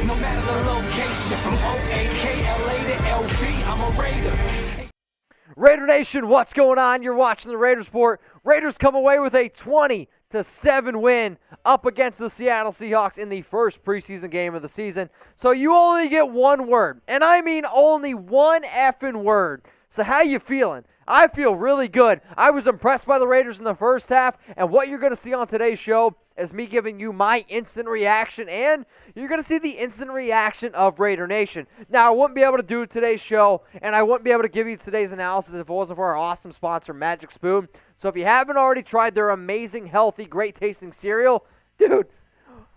no matter the location. From O-A-K-L-A to LV, I'm a Raider. Raider Nation, what's going on? You're watching the Raiders Report. Raiders come away with a 20-7 win up against the Seattle Seahawks in the first preseason game of the season. So you only get one word, and I mean only one effing word. So how you feeling? I feel really good. I was impressed by the Raiders in the first half, and what you're going to see on today's show is me giving you my instant reaction, and you're going to see the instant reaction of Raider Nation. Now, I wouldn't be able to do today's show, and I wouldn't be able to give you today's analysis if it wasn't for our awesome sponsor, Magic Spoon. So if you haven't already tried their amazing, healthy, great-tasting cereal, dude,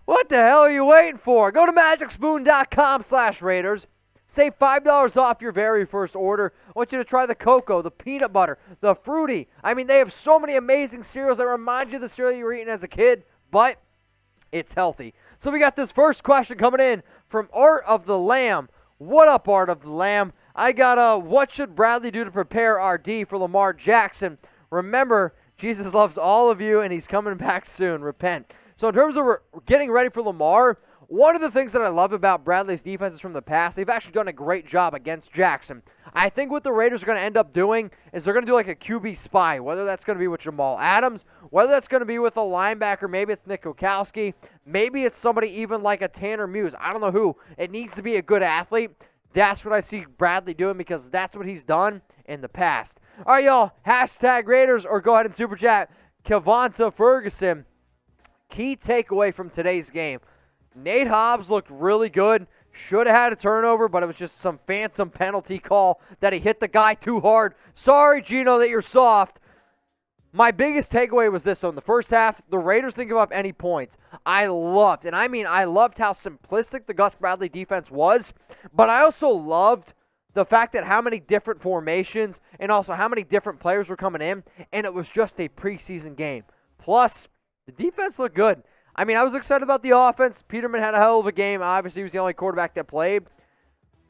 what the hell are you waiting for? Go to magicspoon.com/Raiders. Save $5 off your very first order. I want you to try the cocoa, the peanut butter, the fruity. I mean, they have so many amazing cereals that remind you of the cereal you were eating as a kid, but it's healthy. So we got this first question coming in from Art of the Lamb. What up, Art of the Lamb? I got what should Bradley do to prepare our D for Lamar Jackson? Remember, Jesus loves all of you, and he's coming back soon. Repent. So in terms of getting ready for Lamar, one of the things that I love about Bradley's defenses from the past, they've actually done a great job against Jackson. I think what the Raiders are going to end up doing is they're going to do like a QB spy, whether that's going to be with Jamal Adams, whether that's going to be with a linebacker, maybe it's Nick Kwiatkowski, maybe it's somebody even like a Tanner Muse. I don't know who. It needs to be a good athlete. That's what I see Bradley doing because that's what he's done in the past. All right, y'all, hashtag Raiders or go ahead and super chat. Kevonta Ferguson, key takeaway from today's game. Nate Hobbs looked really good. Should have had a turnover, but it was just some phantom penalty call that he hit the guy too hard. Sorry, Gino, that you're soft. My biggest takeaway was this, though. In the first half, the Raiders didn't give up any points. I loved, and I mean I loved how simplistic the Gus Bradley defense was, but I also loved the fact that how many different formations and also how many different players were coming in, and it was just a preseason game. Plus, the defense looked good. I mean, I was excited about the offense. Peterman had a hell of a game. Obviously, he was the only quarterback that played.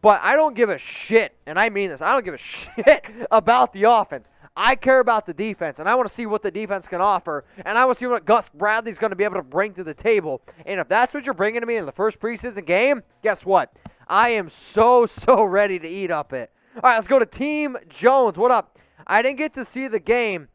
But I don't give a shit, and I mean this, I don't give a shit about the offense. I care about the defense, and I want to see what the defense can offer, and I want to see what Gus Bradley's going to be able to bring to the table. And if that's what you're bringing to me in the first preseason game, guess what? I am so ready to eat up it. All right, let's go to Team Jones. What up? I didn't get to see the game.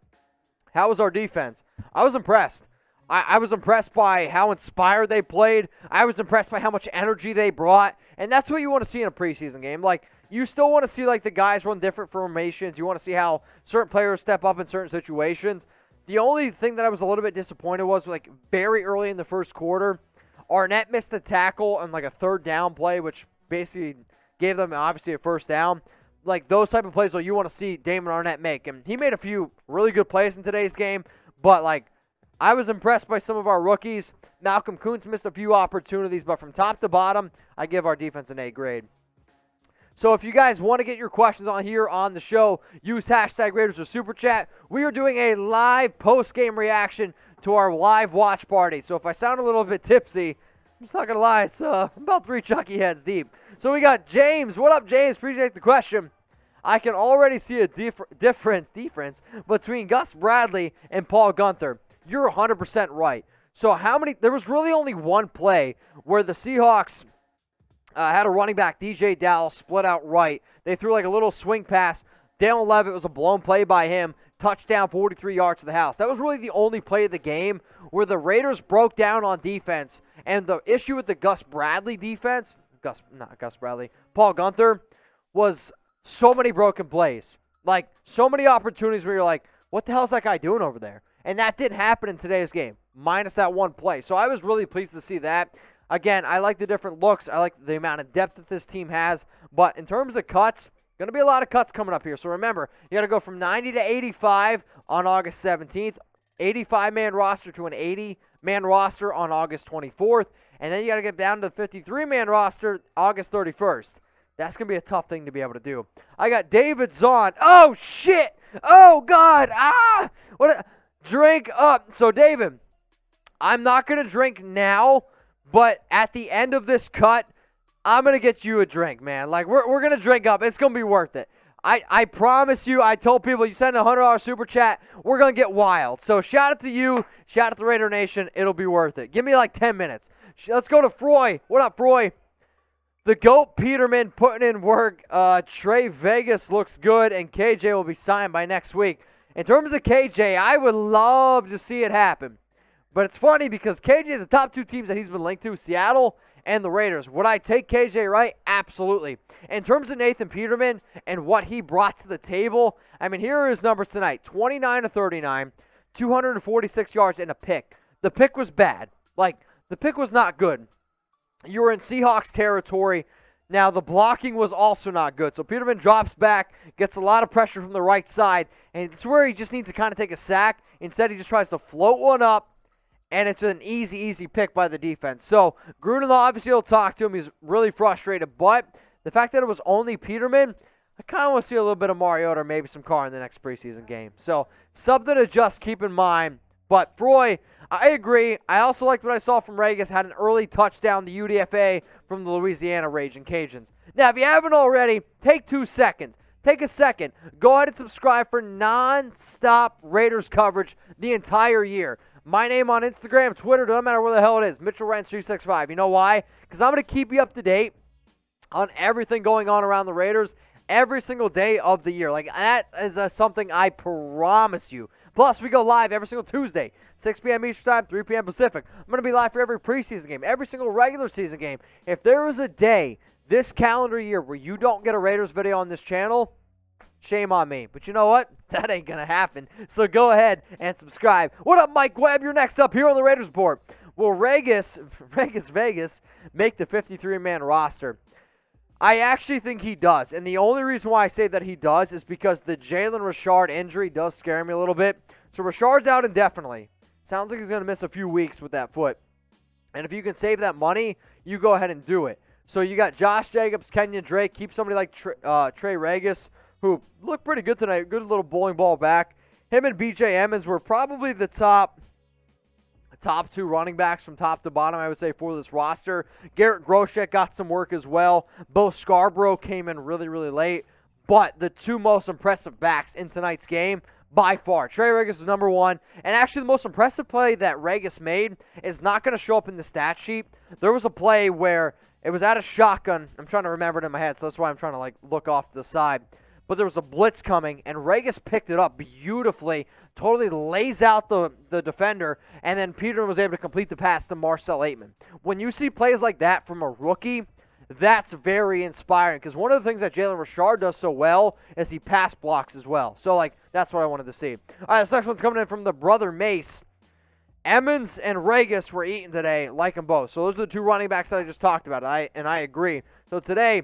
How was our defense? I was impressed. I was impressed by how inspired they played. I was impressed by how much energy they brought. And that's what you want to see in a preseason game. Like, you still want to see, like, the guys run different formations. You want to see how certain players step up in certain situations. The only thing that I was a little bit disappointed was, like, very early in the first quarter, Arnett missed a tackle on, like, a third down play, which basically gave them, obviously, a first down. Like, those type of plays, you want to see Damon Arnett make. And he made a few really good plays in today's game. But, like, I was impressed by some of our rookies. Malcolm Koonce missed a few opportunities, but from top to bottom, I give our defense an A grade. So if you guys want to get your questions on here on the show, use hashtag Raiders or Super Chat. We are doing a live post-game reaction to our live watch party. So if I sound a little bit tipsy, I'm just not going to lie, it's about 3 Chucky heads deep. So we got James. What up, James? Appreciate the question. I can already see a difference between Gus Bradley and Paul Guenther. You're 100% right. So there was really only one play where the Seahawks had a running back, DJ Dallas, split out right. They threw like a little swing pass. Dalen Levitt was a blown play by him. Touchdown, 43 yards to the house. That was really the only play of the game where the Raiders broke down on defense. And the issue with the Gus Bradley defense, Paul Guenther, was so many broken plays. Like, so many opportunities where you're like, what the hell is that guy doing over there? And that didn't happen in today's game, minus that one play. So I was really pleased to see that. Again, I like the different looks. I like the amount of depth that this team has. But in terms of cuts, going to be a lot of cuts coming up here. So remember, you got to go from 90 to 85 on August 17th, 85-man roster to an 80-man roster on August 24th, and then you got to get down to the 53-man roster August 31st. That's going to be a tough thing to be able to do. I got David Zahn. Oh, shit. Oh, God. Drink up. So, David, I'm not going to drink now, but at the end of this cut, I'm going to get you a drink, man. Like, we're going to drink up. It's going to be worth it. I promise you, I told people, you send a $100 super chat, we're going to get wild. So, shout out to you. Shout out to Raider Nation. It'll be worth it. Give me like 10 minutes. Let's go to Froy. What up, Froy? The GOAT Peterman putting in work. Trey Ragas looks good, and KJ will be signed by next week. In terms of KJ, I would love to see it happen. But it's funny because KJ, the top two teams that he's been linked to, Seattle and the Raiders. Would I take KJ right? Absolutely. In terms of Nathan Peterman and what he brought to the table, I mean, here are his numbers tonight. 29 to 39, 246 yards, and a pick. The pick was bad. The pick was not good. You were in Seahawks territory. Now, the blocking was also not good. So Peterman drops back, gets a lot of pressure from the right side, and it's where he just needs to kind of take a sack. Instead, he just tries to float one up, and it's an easy pick by the defense. So Gruden obviously will talk to him. He's really frustrated, but the fact that it was only Peterman, I kind of want to see a little bit of Mariota or maybe some Carr in the next preseason game. So something to just keep in mind. But Froy, I agree. I also liked what I saw from Ragas. Had an early touchdown, the UDFA from the Louisiana Raging Cajuns. Now, if you haven't already, take 2 seconds. Take a second. Go ahead and subscribe for non-stop Raiders coverage the entire year. My name on Instagram, Twitter, doesn't matter where the hell it is, MitchellRants365. You know why? Because I'm going to keep you up to date on everything going on around the Raiders every single day of the year. That is something I promise you. Plus, we go live every single Tuesday, 6 p.m. Eastern Time, 3 p.m. Pacific. I'm going to be live for every preseason game, every single regular season game. If there is a day this calendar year where you don't get a Raiders video on this channel, shame on me. But you know what? That ain't going to happen. So go ahead and subscribe. What up, Mike Webb? You're next up here on the Raiders Report. Will Vegas make the 53-man roster? I actually think he does, and the only reason why I say that he does is because the Jalen Richard injury does scare me a little bit. So Richard's out indefinitely. Sounds like he's going to miss a few weeks with that foot. And if you can save that money, you go ahead and do it. So you got Josh Jacobs, Kenyon Drake, keep somebody like Trey Ragas, who looked pretty good tonight, good little bowling ball back. Him and B.J. Emmons were probably the top two running backs from top to bottom, I would say, for this roster. Garrett Groshek got some work as well. Bo Scarborough came in really, really late. But the two most impressive backs in tonight's game, by far, Trey Ragas was number one. And actually, the most impressive play that Ragas made is not going to show up in the stat sheet. There was a play where it was out of shotgun. I'm trying to remember it in my head, so that's why I'm trying to look off to the side. But there was a blitz coming, and Ragas picked it up beautifully, totally lays out the defender, and then Peterman was able to complete the pass to Marcel Aitman. When you see plays like that from a rookie, that's very inspiring, because one of the things that Jalen Richard does so well is he pass blocks as well. So, that's what I wanted to see. All right, this next one's coming in from the brother Mace. Emmons and Ragas were eating today, like them both. So those are the two running backs that I just talked about, and I agree. So today,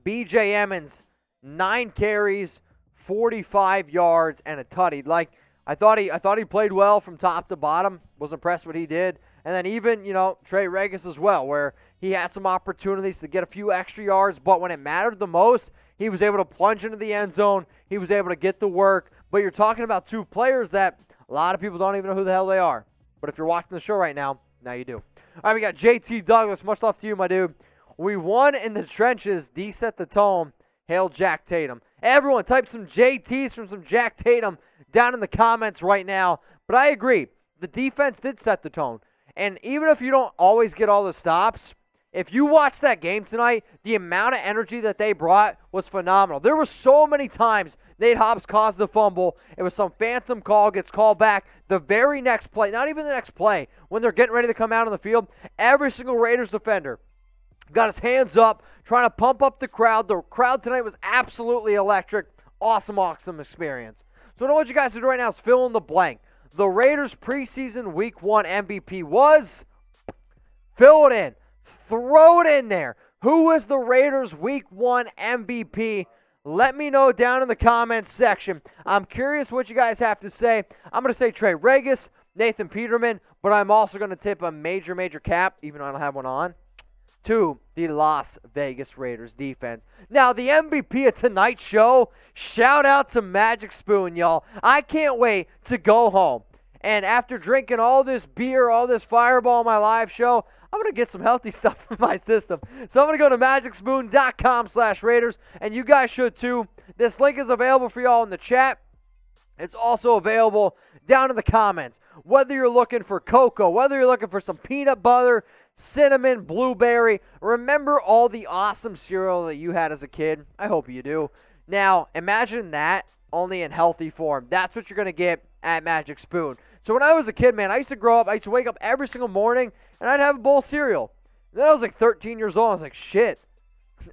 B.J. Emmons, 9 carries, 45 yards, and a tutty. I thought he played well from top to bottom. Was impressed what he did. And then even, Trey Ragas as well, where he had some opportunities to get a few extra yards, but when it mattered the most, he was able to plunge into the end zone. He was able to get the work. But you're talking about two players that a lot of people don't even know who the hell they are. But if you're watching the show right now you do. All right, we got JT Douglas. Much love to you, my dude. We won in the trenches. D set the tone. Hail Jack Tatum. Everyone, type some JTs from some Jack Tatum down in the comments right now. But I agree. The defense did set the tone. And even if you don't always get all the stops, if you watch that game tonight, the amount of energy that they brought was phenomenal. There were so many times Nate Hobbs caused the fumble. It was some phantom call, gets called back. The very next play, not even the next play, when they're getting ready to come out on the field, every single Raiders defender got his hands up, trying to pump up the crowd. The crowd tonight was absolutely electric. Awesome experience. So what I want you guys to do right now is fill in the blank. The Raiders preseason week 1 MVP was, fill it in. Throw it in there. Who was the Raiders week 1 MVP? Let me know down in the comments section. I'm curious what you guys have to say. I'm going to say Trey Ragas, Nathan Peterman, but I'm also going to tip a major cap, even though I don't have one on, to the Las Vegas Raiders defense. Now, the MVP of tonight's show, shout out to Magic Spoon, y'all. I can't wait to go home. And after drinking all this beer, all this Fireball on my live show, I'm going to get some healthy stuff in my system. So I'm going to go to magicspoon.com/Raiders, and you guys should too. This link is available for y'all in the chat. It's also available down in the comments. Whether you're looking for cocoa, whether you're looking for some peanut butter, cinnamon, blueberry. Remember all the awesome cereal that you had as a kid? I hope you do. Now, imagine that only in healthy form. That's what you're going to get at Magic Spoon. So when I was a kid, man, I used to grow up, I used to wake up every single morning, and I'd have a bowl of cereal. And then I was like 13 years old. I was like, shit,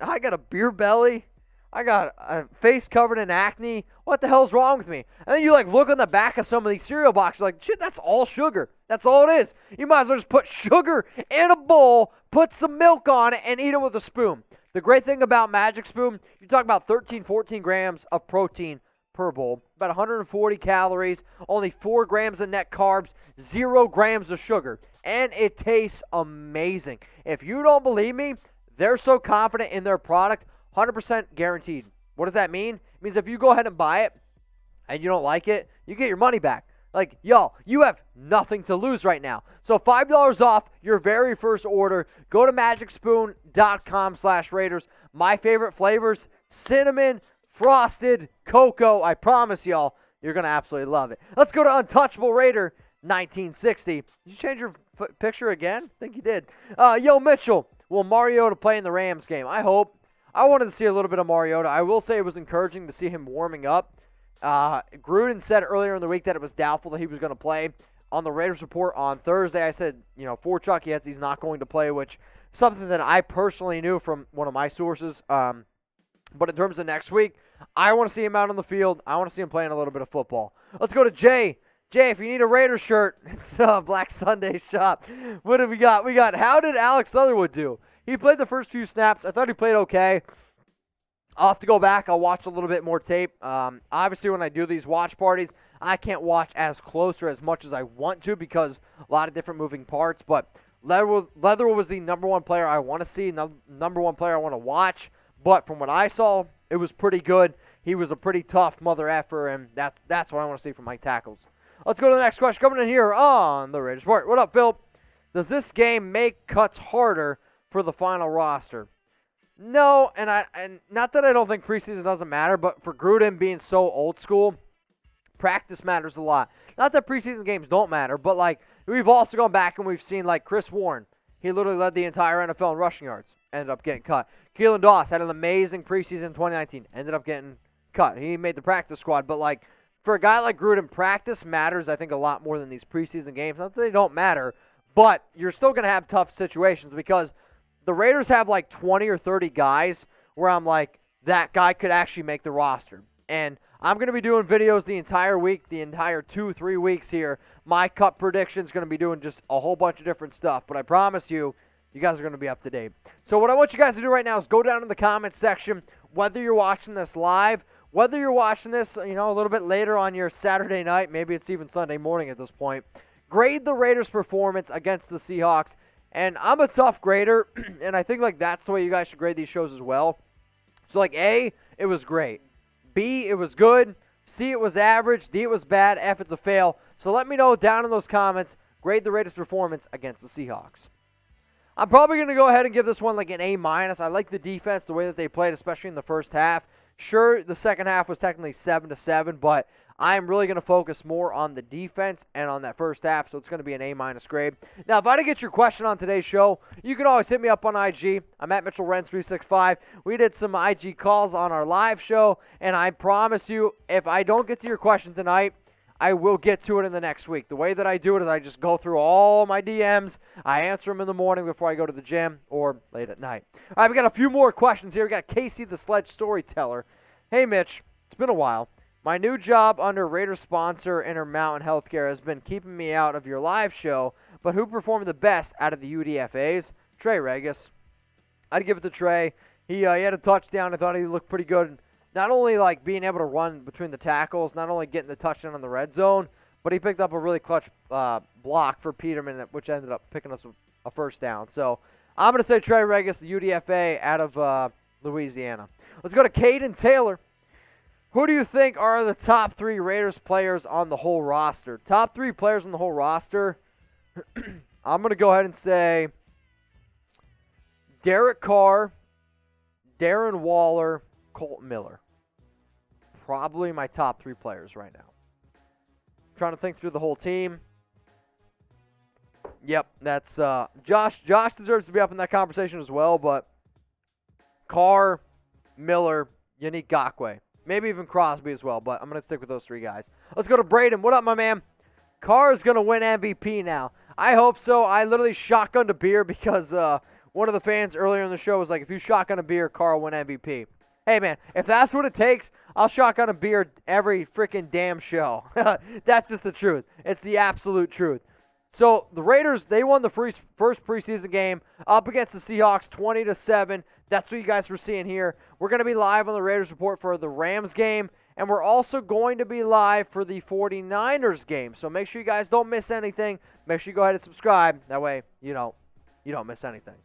I got a beer belly. I got a face covered in acne. What the hell's wrong with me? And then you like look on the back of some of these cereal boxes, like, shit, that's all sugar. That's all it is. You might as well just put sugar in a bowl, put some milk on it, and eat it with a spoon. The great thing about Magic Spoon, you talk about 13, 14 grams of protein per bowl, about 140 calories, only 4 grams of net carbs, 0 grams of sugar, and it tastes amazing. If you don't believe me, they're so confident in their product, 100% guaranteed. What does that mean? It means if you go ahead and buy it and you don't like it, you get your money back. Like, y'all, you have nothing to lose right now. So $5 off your very first order. Go to magicspoon.com/Raiders. My favorite flavors, cinnamon, frosted, cocoa. I promise y'all, you're going to absolutely love it. Let's go to Untouchable Raider 1960. Did you change your picture again? I think you did. Yo, Mitchell, will Mariota play in the Rams game? I hope. I wanted to see a little bit of Mariota. I will say it was encouraging to see him warming up. Gruden said earlier in the week that it was doubtful that he was going to play. On the Raiders report on Thursday, I said, for Chucky Heads, he's not going to play, which is something that I personally knew from one of my sources. But in terms of next week, I want to see him out on the field. I want to see him playing a little bit of football. Let's go to Jay. Jay, if you need a Raiders shirt, it's Black Sunday shop. What do we got? We got, how did Alex Leatherwood do? He played the first few snaps. I thought he played okay. I'll have to go back. I'll watch a little bit more tape. Obviously, when I do these watch parties, I can't watch as close or as much as I want to because a lot of different moving parts. But Leatherwood was the number one player I want to see, number one player I want to watch. But from what I saw, it was pretty good. He was a pretty tough mother effer, and that's what I want to see from Mike tackles. Let's go to the next question. Coming in here on the Raiders Report. What up, Phil? Does this game make cuts harder for the final roster? No, and not that I don't think preseason doesn't matter, but for Gruden being so old school, practice matters a lot. Not that preseason games don't matter, but like we've also gone back and we've seen like Chris Warren. He literally led the entire NFL in rushing yards. Ended up getting cut. Keelan Doss had an amazing preseason in 2019. Ended up getting cut. He made the practice squad, but like for a guy like Gruden, practice matters, I think, a lot more than these preseason games. Not that they don't matter, but you're still going to have tough situations because the Raiders have like 20 or 30 guys where I'm like, that guy could actually make the roster. And I'm going to be doing videos the entire week, the entire 2-3 weeks here. My cut prediction is going to be doing just a whole bunch of different stuff. But I promise you, you guys are going to be up to date. So what I want you guys to do right now is go down in the comments section, whether you're watching this live, whether you're watching this, a little bit later on your Saturday night, maybe it's even Sunday morning at this point. Grade the Raiders' performance against the Seahawks. And I'm a tough grader, and I think like that's the way you guys should grade these shows as well. So like A, it was great. B, it was good. C, it was average. D, it was bad. F, it's a fail. So let me know down in those comments. Grade the Raiders' performance against the Seahawks. I'm probably going to go ahead and give this one like an A-. I like the defense, the way that they played, especially in the first half. Sure, the second half was technically 7-7, but I'm really going to focus more on the defense and on that first half, so it's going to be an A- grade. Now, if I didn't get your question on today's show, you can always hit me up on IG. I'm at MitchellRens365. We did some IG calls on our live show, and I promise you, if I don't get to your question tonight, I will get to it in the next week. The way that I do it is I just go through all my DMs. I answer them in the morning before I go to the gym or late at night. All right, we got a few more questions here. We got Casey the Sledge Storyteller. Hey, Mitch, it's been a while. My new job under Raider sponsor Intermountain Healthcare has been keeping me out of your live show, but who performed the best out of the UDFAs? Trey Ragas. I'd give it to Trey. He had a touchdown. I thought he looked pretty good. Not only like being able to run between the tackles, not only getting the touchdown on the red zone, but he picked up a really clutch block for Peterman, which ended up picking us a first down. So I'm going to say Trey Ragas, the UDFA out of Louisiana. Let's go to Caden Taylor. Who do you think are the top 3 Raiders players on the whole roster? Top 3 players on the whole roster. I'm going to go ahead and say Derek Carr, Darren Waller, Colt Miller. Probably my top 3 players right now. I'm trying to think through the whole team. Yep, that's Josh. Josh deserves to be up in that conversation as well, but Carr, Miller, Yannick Ngakoue, maybe even Crosby as well, but I'm going to stick with those three guys. Let's go to Braden. What up, my man? Carr is going to win MVP now. I hope so. I literally shotgunned a beer because one of the fans earlier in the show was like, if you shotgun a beer, Carr will win MVP. Hey, man, if that's what it takes, I'll shotgun a beer every freaking damn show. That's just the truth. It's the absolute truth. So the Raiders, they won the first preseason game up against the Seahawks 20-7. That's what you guys were seeing here. We're going to be live on the Raiders Report for the Rams game, and we're also going to be live for the 49ers game. So make sure you guys don't miss anything. Make sure you go ahead and subscribe. That way you don't miss anything.